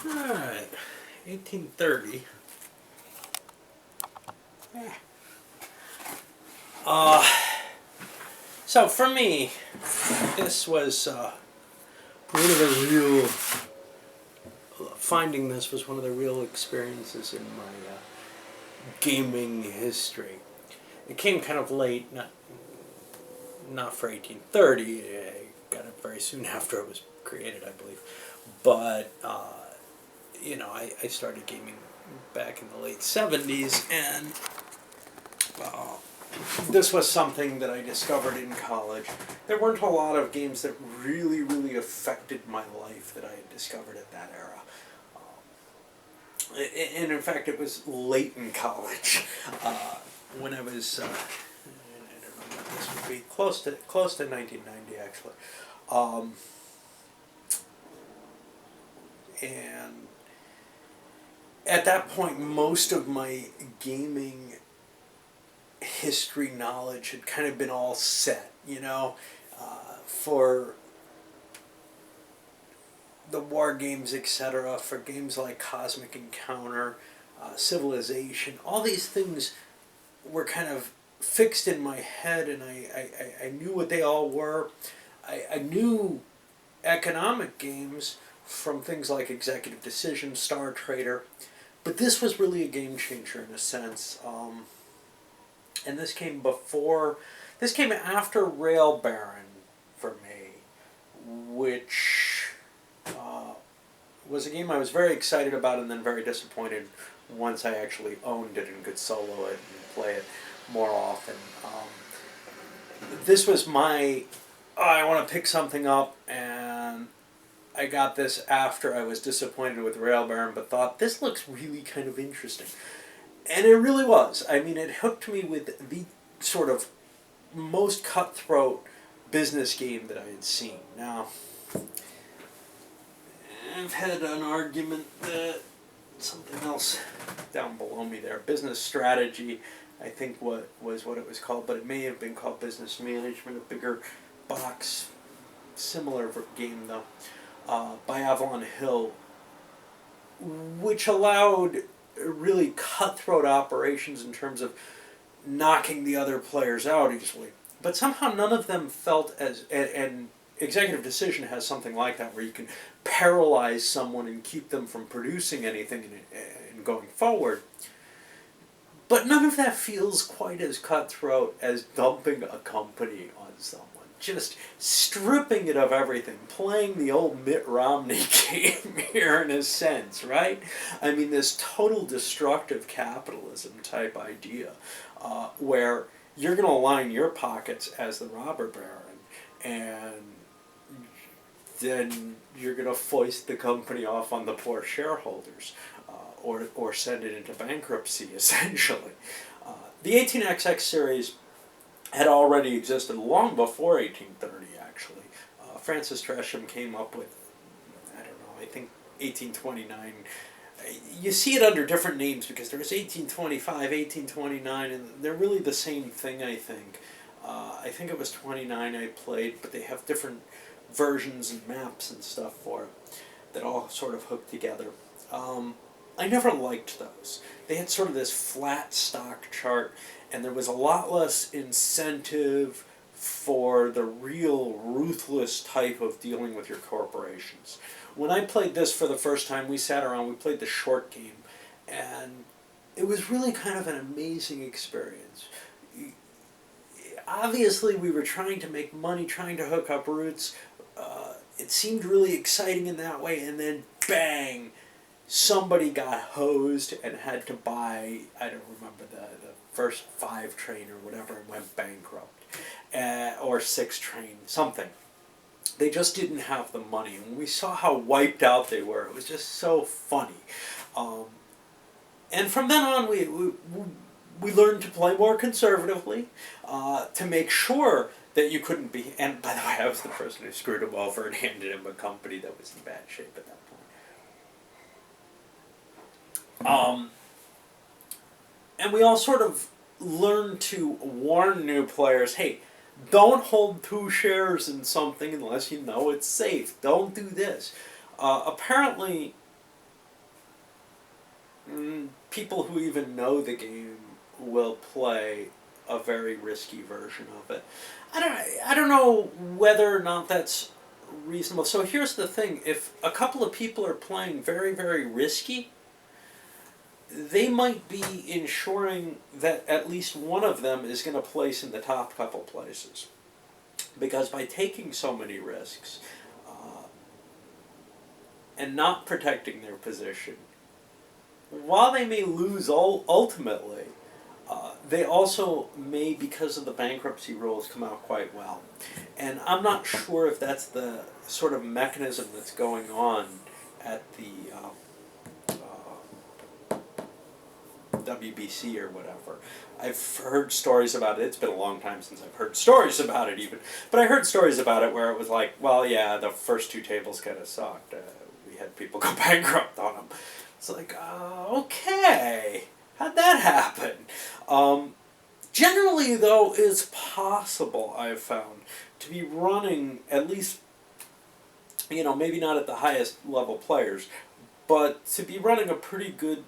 Alright, 1830. Uh, so for me, this was one of the real, finding this was one of the real experiences in my gaming history. It came kind of late, not for 1830, I got it very soon after it was created, I believe. But, I started gaming back in the late 70s, and uh, this was something that I discovered in college. There weren't a lot of games that really, really affected my life that I had discovered at that era. And in fact, it was late in college when I was, I don't know what this would be, close to 1990 actually. And at that point, most of my gaming history knowledge had kind of been all set, for the war games, etc., for games like Cosmic Encounter, Civilization. All these things were kind of fixed in my head, and I knew what they all were. I knew economic games from things like Executive Decision, Star Trader, but this was really a game changer in a sense. And this came after Rail Baron for me, which was a game I was very excited about and then very disappointed once I actually owned it and could solo it and play it more often. This was I want to pick something up, and I got this after I was disappointed with Rail Baron, but thought, this looks really kind of interesting. And it really was. I mean, it hooked me with the sort of most cutthroat business game that I had seen. Now, I've had an argument that something else down below me there, business strategy, I think what it was called, but it may have been called business management, a bigger box, similar game though, by Avalon Hill, which allowed really cutthroat operations in terms of knocking the other players out easily. But somehow none of them felt as, and Executive Decision has something like that where you can paralyze someone and keep them from producing anything and going forward. But none of that feels quite as cutthroat as dumping a company on someone. Just stripping it of everything, playing the old Mitt Romney game here in a sense, right? I mean, this total destructive capitalism type idea where you're going to line your pockets as the robber baron, and then you're going to foist the company off on the poor shareholders, or send it into bankruptcy, essentially. The 18XX series had already existed long before 1830, actually. Francis Tresham came up with, I don't know, I think 1829. You see it under different names because there's 1825, 1829, and they're really the same thing, I think. I think it was 29 I played, but they have different versions and maps and stuff for it that all sort of hook together. I never liked those. They had sort of this flat stock chart, and there was a lot less incentive for the real ruthless type of dealing with your corporations. When I played this for the first time, we sat around, we played the short game, and it was really kind of an amazing experience. Obviously, we were trying to make money, trying to hook up roots. It seemed really exciting in that way, and then bang! Somebody got hosed and had to buy, I don't remember, the first 5 train or whatever, and went bankrupt. Or 6 train, something. They just didn't have the money. And when we saw how wiped out they were, it was just so funny. And from then on, we learned to play more conservatively, to make sure that you couldn't be, and by the way, I was the person who screwed him over and handed him a company that was in bad shape at that point. And we all sort of learned to warn new players, hey, don't hold 2 shares in something unless you know it's safe. Don't do this. Apparently, people who even know the game will play a very risky version of it. I don't know whether or not that's reasonable. So here's the thing: if a couple of people are playing very, very risky, they might be ensuring that at least one of them is going to place in the top couple places. Because by taking so many risks and not protecting their position, while they may lose ultimately, they also may, because of the bankruptcy rules, come out quite well. And I'm not sure if that's the sort of mechanism that's going on at the WBC or whatever. I've heard stories about it. It's been a long time since I've heard stories about it even. But I heard stories about it where it was like, well, yeah, the first two tables kind of sucked. We had people go bankrupt on them. It's like, okay, how'd that happen? Generally, though, it's possible, I've found, to be running at least, maybe not at the highest level players, but to be running a pretty good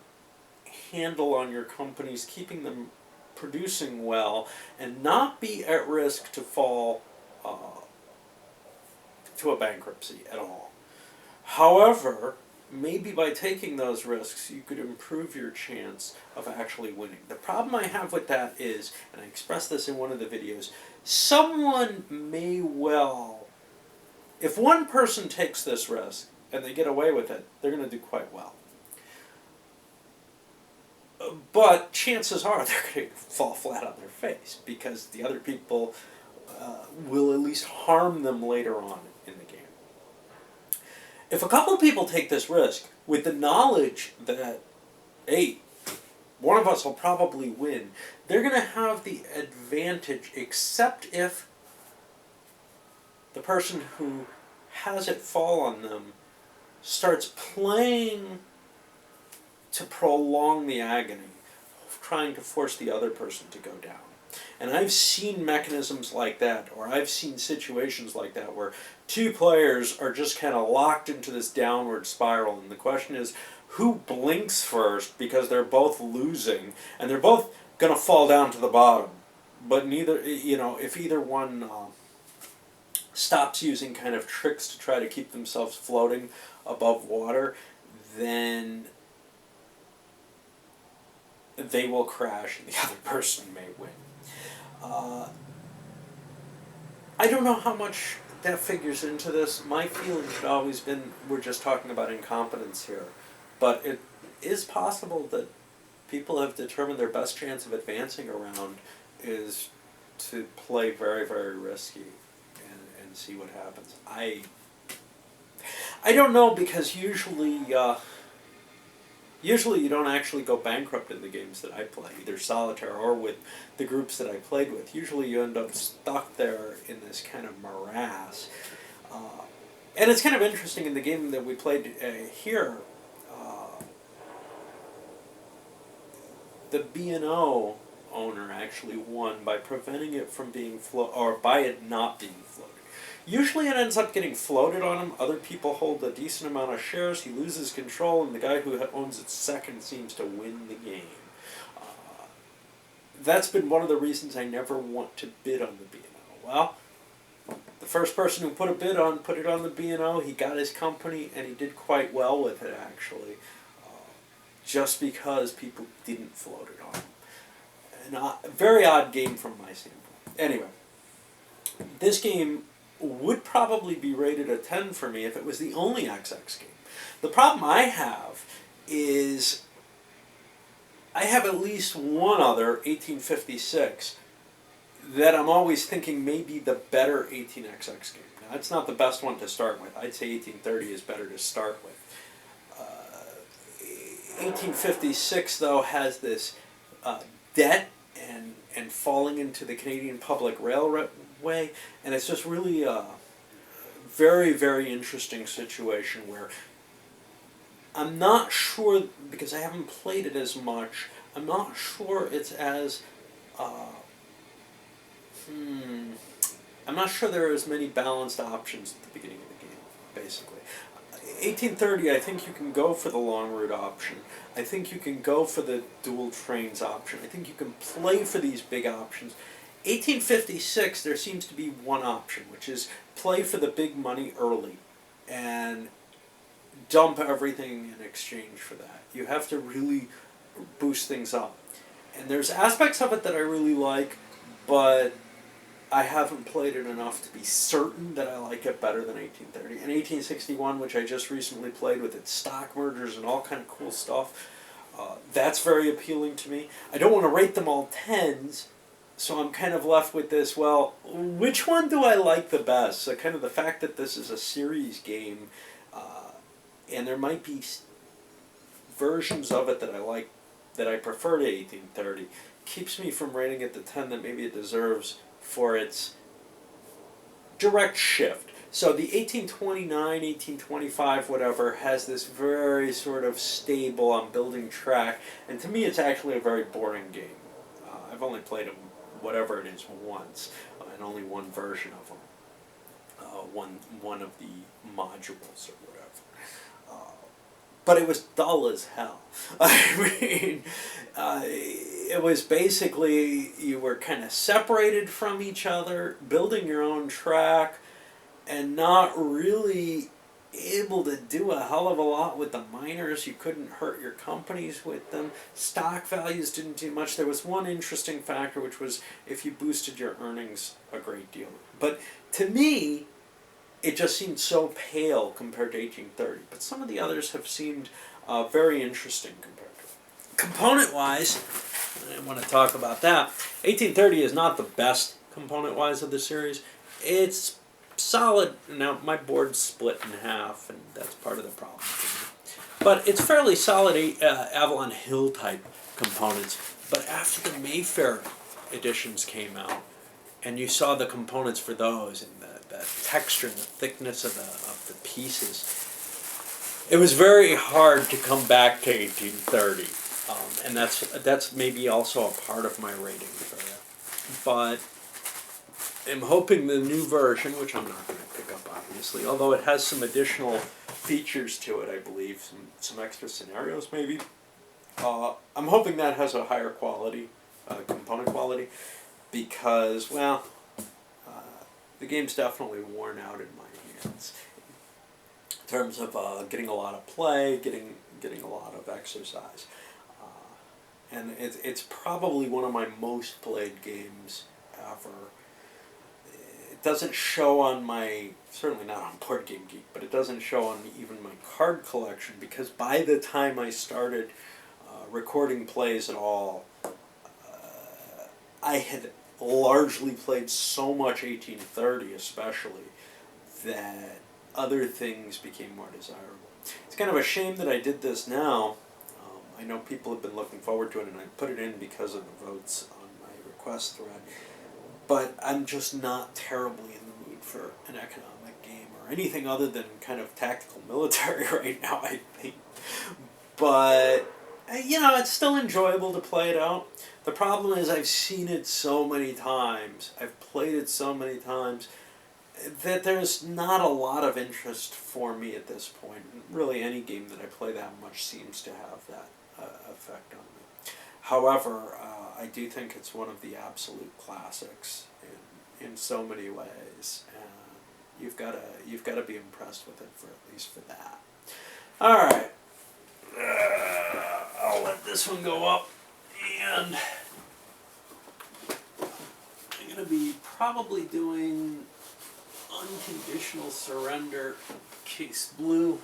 handle on your companies, keeping them producing well, and not be at risk to fall to a bankruptcy at all. However, maybe by taking those risks, you could improve your chance of actually winning. The problem I have with that is, and I expressed this in one of the videos, someone may well, if one person takes this risk and they get away with it, they're going to do quite well. But chances are they're going to fall flat on their face because the other people will at least harm them later on in the game. If a couple of people take this risk with the knowledge that, hey, one of us will probably win, they're going to have the advantage, except if the person who has it fall on them starts playing to prolong the agony, trying to force the other person to go down. And I've seen mechanisms like that, or I've seen situations like that where two players are just kind of locked into this downward spiral, and the question is, who blinks first because they're both losing, and they're both going to fall down to the bottom. But neither, if either one stops using kind of tricks to try to keep themselves floating above water, then they will crash and the other person may win. I don't know how much that figures into this. My feeling had always been we're just talking about incompetence here. But it is possible that people have determined their best chance of advancing around is to play very, very risky and see what happens. I don't know, because usually you don't actually go bankrupt in the games that I play, either solitaire or with the groups that I played with. Usually you end up stuck there in this kind of morass. And it's kind of interesting, in the game that we played here, the B&O owner actually won by preventing it from being or by it not being floated. Usually it ends up getting floated on him. Other people hold a decent amount of shares. He loses control, and the guy who owns it second seems to win the game. That's been one of the reasons I never want to bid on the B&O. Well, the first person who put it on the B&O. He got his company, and he did quite well with it, actually, just because people didn't float it on him. A very odd game from my standpoint. Anyway, this game would probably be rated a 10 for me if it was the only XX game. The problem I have is I have at least one other, 1856, that I'm always thinking may be the better 18XX game. Now, it's not the best one to start with. I'd say 1830 is better to start with. 1856, though, has this debt and falling into the Canadian Public Railway, and it's just really a very, very interesting situation where I'm not sure, because I haven't played it as much, I'm not sure it's as I'm not sure there are as many balanced options at the beginning of the game, basically. 1830, I think you can go for the long route option. I think you can go for the dual trains option. I think you can play for these big options. 1856, there seems to be one option, which is play for the big money early and dump everything in exchange for that. You have to really boost things up. And there's aspects of it that I really like, but I haven't played it enough to be certain that I like it better than 1830. And 1861, which I just recently played with its stock mergers and all kind of cool stuff, that's very appealing to me. I don't want to rate them all 10s, so I'm kind of left with this, well, which one do I like the best? So kind of the fact that this is a series game, and there might be versions of it that I like, that I prefer to 1830, keeps me from rating it the 10 that maybe it deserves for its direct shift. So the 1829, 1825, whatever, has this very sort of stable, I'm building track, and to me it's actually a very boring game. I've only played them, whatever it is, once, and only one version of them. One of the modules or whatever. But it was dull as hell. I mean, it was basically, you were kind of separated from each other, building your own track, and not really able to do a hell of a lot with the miners. You couldn't hurt your companies with them. Stock values didn't do much. There was one interesting factor, which was if you boosted your earnings a great deal. But to me, it just seemed so pale compared to 1830. But some of the others have seemed very interesting compared to it. Component-wise, I want to talk about that. 1830 is not the best component-wise of the series. It's solid. Now, my board's split in half, and that's part of the problem for me. But it's fairly solid Avalon Hill type components. But after the Mayfair editions came out, and you saw the components for those, and the texture and the thickness of the pieces, it was very hard to come back to 1830. And that's maybe also a part of my rating for it. But I'm hoping the new version, which I'm not going to pick up obviously, although it has some additional features to it, I believe, some extra scenarios maybe. I'm hoping that has a higher quality, component quality, because, well, the game's definitely worn out in my hands in terms of getting a lot of play, getting a lot of exercise. And it's probably one of my most played games ever. It doesn't show on my, certainly not on Board Game Geek, but it doesn't show on even my card collection, because by the time I started recording plays at all, I had largely played so much 1830 especially, that other things became more desirable. It's kind of a shame that I did this now. I know people have been looking forward to it, and I put it in because of the votes on my request thread. But I'm just not terribly in the mood for an economic game or anything other than kind of tactical military right now, I think. But, you know, it's still enjoyable to play it out. The problem is I've seen it so many times, I've played it so many times, that there's not a lot of interest for me at this point. Really, any game that I play that much seems to have that effect on me. However, I do think it's one of the absolute classics in so many ways, and you've got to be impressed with it for at least for that. All right, I'll let this one go up, and I'm going to be probably doing Unconditional Surrender, Case Blue.